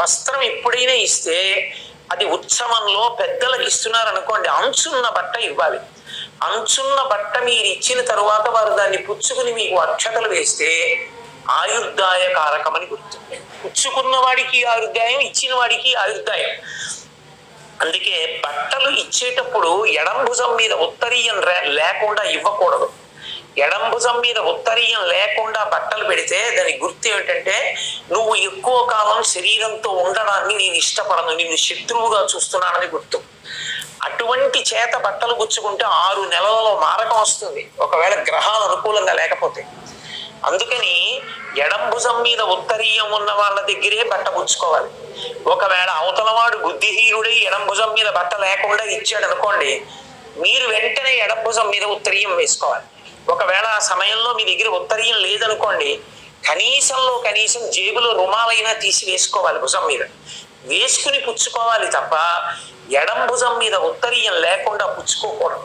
వస్త్రం ఎప్పుడైనా ఇస్తే అది ఉత్సవంలో పెద్దలకు ఇస్తున్నారు అనుకోండి, అంచున్న బట్ట ఇవ్వాలి. అంచున్న బట్ట మీరు ఇచ్చిన తరువాత వారు దాన్ని పుచ్చుకుని మీకు అక్షతలు వేస్తే ఆయుర్దాయ కారకమని గుర్తు. పుచ్చుకున్న వాడికి ఆయుర్దాయం, ఇచ్చిన వాడికి ఆయుర్దాయం. అందుకే బట్టలు ఇచ్చేటప్పుడు ఎడం భుజం మీద ఉత్తరీయం లేకుండా ఇవ్వకూడదు. ఎడం భుజం మీద ఉత్తరీయం లేకుండా బట్టలు పెడితే దాని గుర్తు ఏమిటంటే, నువ్వు ఎక్కువ కాలం శరీరంతో ఉండడాన్ని నేను ఇష్టపడను, నిన్ను శత్రువుగా చూస్తున్నానని గుర్తు. అటువంటి చేత బట్టలు గుచ్చుకుంటే 6 నెలలలో మారకం వస్తుంది, ఒకవేళ గ్రహాలు అనుకూలంగా లేకపోతే. అందుకని ఎడం భుజం మీద ఉత్తరీయం ఉన్న వాళ్ళ దగ్గరే బట్ట పుచ్చుకోవాలి. ఒకవేళ అవతలవాడు బుద్ధిహీనుడై ఎడం భుజం మీద బట్ట లేకుండా ఇచ్చాడు అనుకోండి, మీరు వెంటనే ఎడం భుజం మీద ఉత్తరీయం వేసుకోవాలి. ఒకవేళ ఆ సమయంలో మీ దగ్గర ఉత్తరీయం లేదనుకోండి, కనీసం జేబులో రుమాలైనా తీసి వేసుకోవాలి, భుజం మీద వేసుకుని పుచ్చుకోవాలి తప్ప ఎడం భుజం మీద ఉత్తరీయం లేకుండా పుచ్చుకోకూడదు.